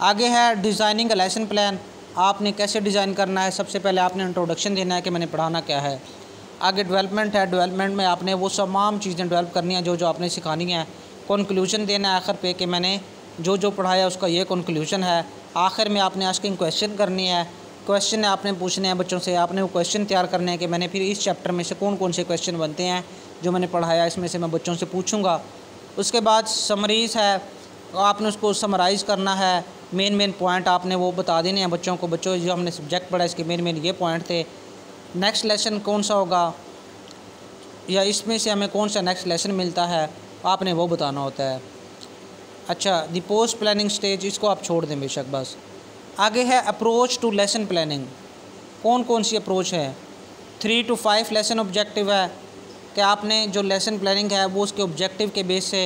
आगे है डिज़ाइनिंग अ लेसन प्लान, आपने कैसे डिज़ाइन करना है। सबसे पहले आपने इंट्रोडक्शन देना है कि मैंने पढ़ाना क्या है। आगे डेवलपमेंट है, डेवलपमेंट में आपने वो तमाम चीज़ें डेवलप करनी है जो जो आपने सिखानी है। कंक्लूजन देना है आखिर पे कि मैंने जो जो पढ़ाया उसका ये कंक्लूजन है। आखिर में आपने आस्किंग क्वेश्चन करनी है, क्वेश्चन आपने पूछने हैं बच्चों से, आपने वो क्वेश्चन तैयार करने हैं कि मैंने फिर इस चैप्टर में से कौन कौन से क्वेश्चन बनते हैं जो मैंने पढ़ाया इसमें से मैं बच्चों से पूछूंगा। उसके बाद समरीज़ है, आपने उसको समराइज़ करना है, मेन पॉइंट आपने वो बता देने हैं बच्चों को। बच्चों जो हमने सब्जेक्ट पढ़ा इसके मेन ये पॉइंट थे। नेक्स्ट लेसन कौन सा होगा या इसमें से हमें कौन सा नेक्स्ट लेसन मिलता है आपने वो बताना होता है। अच्छा, दी पोस्ट प्लानिंग स्टेज इसको आप छोड़ दें बेशक बस। आगे है अप्रोच टू लेसन प्लानिंग, कौन कौन सी अप्रोच है। 3 to 5 लेसन ऑब्जेक्टिव है कि आपने जो लेसन प्लानिंग है वो उसके ऑब्जेक्टिव के बेस से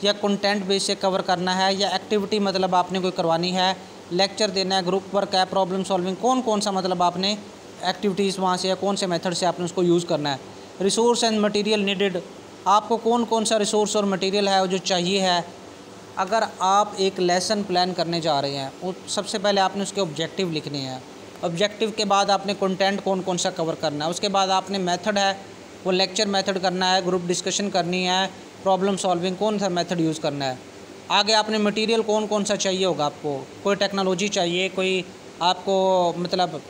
या कंटेंट बेस से कवर करना है या एक्टिविटी मतलब आपने कोई करवानी है, लेक्चर देना है, ग्रुप वर्क है, प्रॉब्लम सॉल्विंग, कौन कौन सा मतलब आपने एक्टिविटीज़ वहाँ से या कौन से मेथड से आपने उसको यूज़ करना है। रिसोर्स एंड मटेरियल नीडेड, आपको कौन कौन सा रिसोर्स और मटेरियल है जो चाहिए है। अगर आप एक लेसन प्लान करने जा रहे हैं वो सबसे पहले आपने उसके ऑब्जेक्टिव लिखने हैं। ऑब्जेक्टिव के बाद आपने कंटेंट कौन कौन सा कवर करना है। उसके बाद आपने मेथड है वो लेक्चर मेथड करना है, ग्रुप डिस्कशन करनी है, प्रॉब्लम सॉल्विंग कौन सा मेथड यूज़ करना है। आगे आपने मटेरियल कौन कौन सा चाहिए होगा, आपको कोई टेक्नोलॉजी चाहिए, कोई आपको मतलब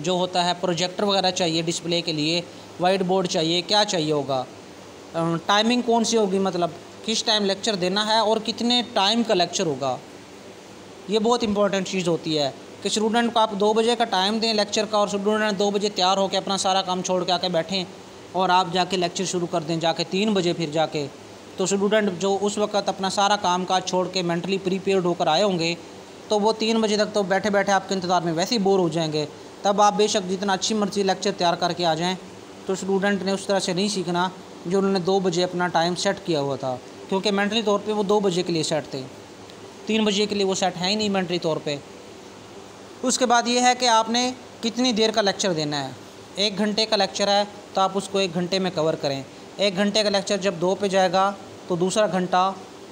जो होता है प्रोजेक्टर वगैरह चाहिए डिस्प्ले के लिए, वाइट बोर्ड चाहिए, क्या चाहिए होगा। टाइमिंग कौन सी होगी, मतलब किस टाइम लेक्चर देना है और कितने टाइम का लेक्चर होगा। ये बहुत इंपॉर्टेंट चीज़ होती है कि स्टूडेंट को आप 2 बजे का टाइम दें लेक्चर का और स्टूडेंट 2 बजे तैयार होकर अपना सारा काम छोड़ के आके बैठें और आप जाके लेक्चर शुरू कर दें जाके 3 बजे फिर जाके। तो स्टूडेंट जो उस वक्त अपना सारा काम काज छोड़ के मेंटली प्रीपेयर्ड होकर आए होंगे तो वो 3 बजे तक तो बैठे बैठे आपके इंतज़ार में वैसे ही बोर हो जाएंगे। तब आप बेशक जितना अच्छी मर्जी लेक्चर तैयार करके आ जाएँ तो स्टूडेंट ने उस तरह से नहीं सीखना जो उन्होंने 2 बजे अपना टाइम सेट किया हुआ था, क्योंकि मेंटली तौर पे वो 2 बजे के लिए सेट थे, 3 बजे के लिए वो सेट है ही नहीं मेंटली तौर पे। उसके बाद ये है कि आपने कितनी देर का लेक्चर देना है। 1 घंटे का लेक्चर है तो आप उसको 1 घंटे में कवर करें। 1 घंटे का लेक्चर जब 2 पे जाएगा तो दूसरा घंटा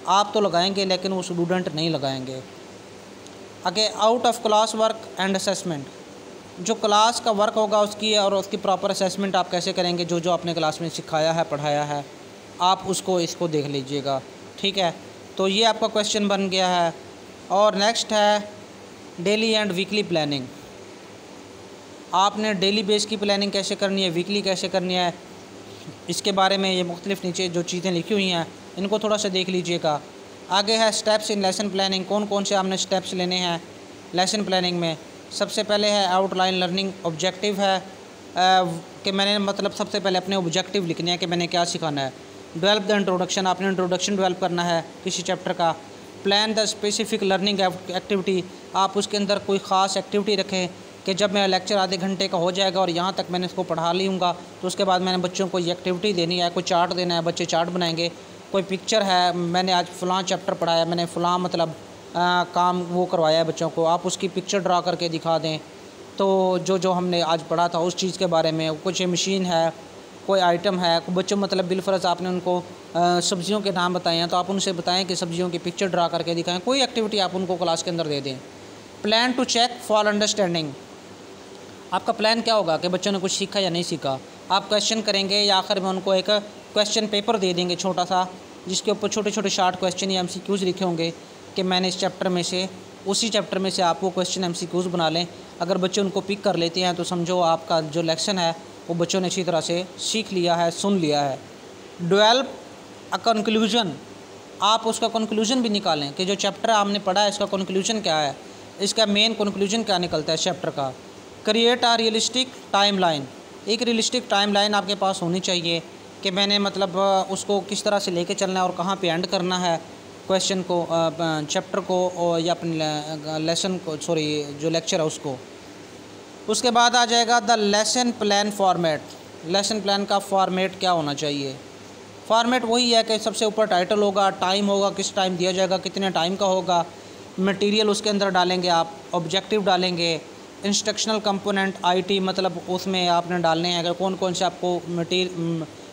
आप तो लगाएंगे लेकिन वो स्टूडेंट नहीं लगाएंगे। आगे out of class work and assessment, जो क्लास का वर्क होगा उसकी और उसकी प्रॉपर असेसमेंट आप कैसे करेंगे, जो जो आपने क्लास में सिखाया है पढ़ाया है आप इसको देख लीजिएगा। ठीक है, तो ये आपका क्वेश्चन बन गया है। और नेक्स्ट है डेली एंड वीकली प्लानिंग। आपने डेली बेस की प्लानिंग कैसे करनी है, वीकली कैसे करनी है, इसके बारे में ये मुख्तलिफ नीचे जो चीज़ें लिखी हुई हैं इनको थोड़ा सा देख लीजिएगा। आगे है स्टेप्स इन लेसन प्लानिंग, कौन कौन से आपने स्टेप्स लेने हैं लेसन प्लानिंग में। सबसे पहले है आउटलाइन लर्निंग, ऑब्जेक्टिव है कि मैंने मतलब सबसे पहले अपने ऑब्जेक्टिव लिखने हैं कि मैंने क्या सिखाना है। डेवलप द इंट्रोडक्शन, आपने इंट्रोडक्शन डेवलप करना है किसी चैप्टर का। Plan the specific learning activity, आप उसके अंदर कोई ख़ास एक्टिविटी रखें कि जब मेरा लेक्चर आधे घंटे का हो जाएगा और यहाँ तक मैंने इसको पढ़ा लूँगा तो उसके बाद मैंने बच्चों को ये एक्टिविटी देनी है, कोई चार्ट देना है, बच्चे चार्ट बनाएंगे। कोई पिक्चर है, मैंने आज फ़लाँ चैप्टर पढ़ाया, मैंने फ़लाँ मतलब काम वो करवाया है बच्चों को, आप उसकी पिक्चर ड्रा करके दिखा दें। तो जो जो हमने आज पढ़ा था उस चीज़ के बारे में, कुछ मशीन है, कोई आइटम है, बच्चों मतलब बिलफर्ज आपने उनको सब्जियों के नाम बताए हैं तो आप उनसे बताएं कि सब्जियों की पिक्चर ड्रा करके दिखाएं। कोई एक्टिविटी आप उनको क्लास के अंदर दे दें। Plan to check for understanding, आपका प्लान क्या होगा कि बच्चों ने कुछ सीखा या नहीं सीखा। आप क्वेश्चन करेंगे या आखिर में उनको एक क्वेश्चन पेपर दे देंगे छोटा सा, जिसके ऊपर छोटे छोटे शार्ट क्वेश्चन या MCQs लिखे होंगे कि मैंने इस चैप्टर में से, उसी चैप्टर में से आप वो क्वेश्चन MCQs बना लें। अगर बच्चे उनको पिक कर लेते हैं तो समझो आपका जो लेक्सन है वो बच्चों ने अच्छी तरह से सीख लिया है, सुन लिया है। डेवलप अ कंक्लूजन, आप उसका कंक्लूजन भी निकालें कि जो चैप्टर आपने पढ़ा है इसका कंक्लूजन क्या है, इसका मेन कंक्लूजन क्या निकलता है चैप्टर का। क्रिएट अ रियलिस्टिक टाइमलाइन, एक रियलिस्टिक टाइमलाइन आपके पास होनी चाहिए कि मैंने मतलब उसको किस तरह से लेके चलना है और कहाँ पे एंड करना है क्वेश्चन को, चैप्टर को या अपने लेसन को, सॉरी जो लेक्चर है उसको। उसके बाद आ जाएगा the lesson plan format, lesson plan का फॉर्मेट क्या होना चाहिए। फॉर्मेट वही है कि सबसे ऊपर टाइटल होगा, टाइम होगा, किस टाइम दिया जाएगा, कितने टाइम का होगा, मटेरियल उसके अंदर डालेंगे आप, ऑब्जेक्टिव डालेंगे, इंस्ट्रक्शनल कंपोनेंट IT मतलब उसमें आपने डालने हैं अगर कौन कौन से आपको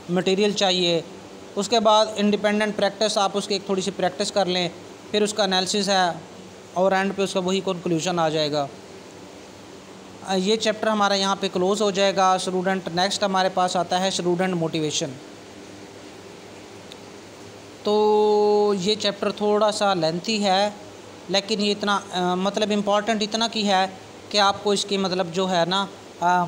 मटेरियल चाहिए। उसके बाद इंडिपेंडेंट प्रैक्टिस, आप उसकी एक थोड़ी सी प्रैक्टिस कर लें, फिर उसका एनालिसिस है और एंड पे उसका वही कंक्लूजन आ जाएगा। ये चैप्टर हमारा यहाँ पे क्लोज़ हो जाएगा स्टूडेंट। नेक्स्ट हमारे पास आता है स्टूडेंट मोटिवेशन। तो ये चैप्टर थोड़ा सा लेंथी है लेकिन ये इतना मतलब इम्पॉर्टेंट इतना की है कि आपको इसकी मतलब जो है ना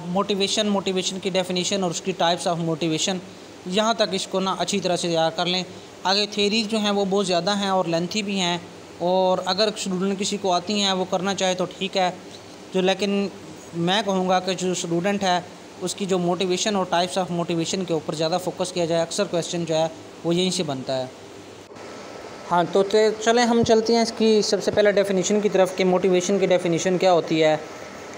मोटिवेशन की डेफिनेशन और उसकी टाइप्स ऑफ मोटिवेशन यहाँ तक इसको ना अच्छी तरह से तैयार कर लें। आगे थेरीज जो हैं वो बहुत ज़्यादा हैं और लेंथी भी हैं, और अगर स्टूडेंट किसी को आती हैं वो करना चाहे तो ठीक है, जो लेकिन मैं कहूँगा कि जो स्टूडेंट है उसकी जो मोटिवेशन और टाइप्स ऑफ मोटिवेशन के ऊपर ज़्यादा फोकस किया जाए। अक्सर क्वेश्चन जो है वो यहीं से बनता है। हाँ, तो चलें हम चलते हैं इसकी सबसे पहले डेफिनेशन की तरफ कि मोटिवेशन की डेफिनेशन क्या होती है।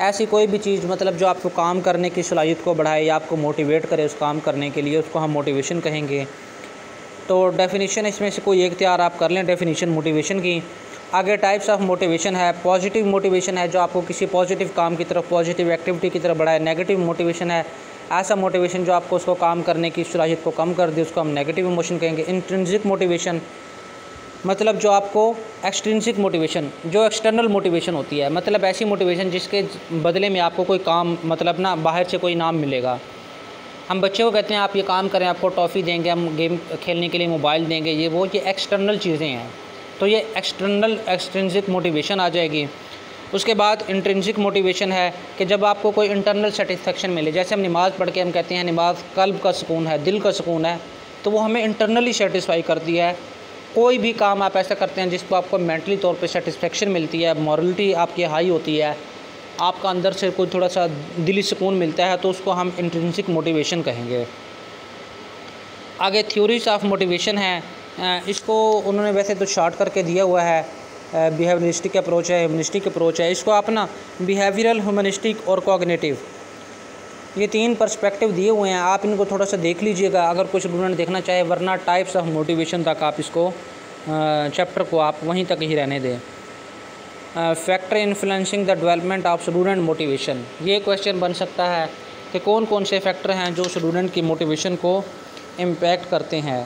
ऐसी कोई भी चीज़ मतलब जो आपको काम करने की सलाहियत को बढ़ाए या आपको मोटिवेट करे उस काम करने के लिए, उसको हम मोटिवेशन कहेंगे। तो डेफिनेशन इसमें से कोई एक तैयार आप कर लें डेफिनेशन मोटिवेशन की। आगे टाइप्स ऑफ मोटिवेशन है, पॉजिटिव मोटिवेशन है जो आपको किसी पॉजिटिव काम की तरफ, पॉजिटिव एक्टिविटी की तरफ बढ़ाए। नेगेटिव मोटिवेशन है ऐसा मोटिवेशन जो आपको उसको काम करने की सलाहियत को कम कर दे, उसको हम नेगेटिव इमोशन कहेंगे। इंट्रिंसिक मोटिवेशन मतलब जो आपको एक्सट्रिंसिक मोटिवेशन, जो एक्सटर्नल मोटिवेशन होती है, मतलब ऐसी मोटिवेशन जिसके बदले में आपको कोई काम मतलब ना बाहर से कोई इनाम मिलेगा। हम बच्चे को कहते हैं आप ये काम करें, आपको टॉफ़ी देंगे, हम गेम खेलने के लिए मोबाइल देंगे, ये एक्सटर्नल चीज़ें हैं। तो ये एक्सटर्नल एक्सट्रिंसिक मोटिवेशन आ जाएगी। उसके बाद इंट्रिंसिक मोटिवेशन है कि जब आपको कोई इंटरनल सेटिस्फेक्शन मिले, जैसे हम नमाज़ पढ़ के हम कहते हैं नमाज कल्ब का सुकून है, दिल का सुकून है, तो वो हमें इंटरनली सेटिस्फाई करती है। कोई भी काम आप ऐसा करते हैं जिसको आपको मेंटली तौर पे सेटिस्फेक्शन मिलती है, मॉरलिटी आपकी हाई होती है, आपका अंदर से कोई थोड़ा सा दिली सुकून मिलता है, तो उसको हम इंट्रिंसिक मोटिवेशन कहेंगे। आगे थ्योरीज ऑफ मोटिवेशन है, इसको उन्होंने वैसे तो शार्ट करके दिया हुआ है, बिहेवियरिस्टिक अप्रोच है, ह्यूमनिस्टिक अप्रोच है। इसको आप ना बिहेवियरल, ह्यूमनिस्टिक और कॉग्निटिव, ये 3 पर्सपेक्टिव दिए हुए हैं, आप इनको थोड़ा सा देख लीजिएगा अगर कुछ स्टूडेंट देखना चाहे, वरना टाइप्स ऑफ मोटिवेशन तक आप इसको चैप्टर को आप वहीं तक ही रहने दें। Factor influencing the development of student motivation, ये क्वेश्चन बन सकता है कि कौन कौन से फैक्टर हैं जो स्टूडेंट की मोटिवेशन को इम्पैक्ट करते हैं।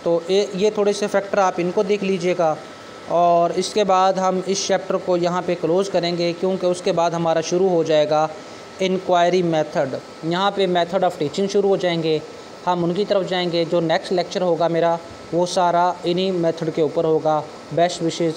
तो ये थोड़े से फैक्टर आप इनको देख लीजिएगा। और इसके बाद हम इस चैप्टर को यहाँ पे क्लोज़ करेंगे, क्योंकि उसके बाद हमारा शुरू हो जाएगा इंक्वायरी मेथड। यहाँ पे मेथड ऑफ़ टीचिंग शुरू हो जाएंगे, हम उनकी तरफ जाएंगे। जो नेक्स्ट लेक्चर होगा मेरा वो सारा इन्हीं मेथड के ऊपर होगा। Best wishes.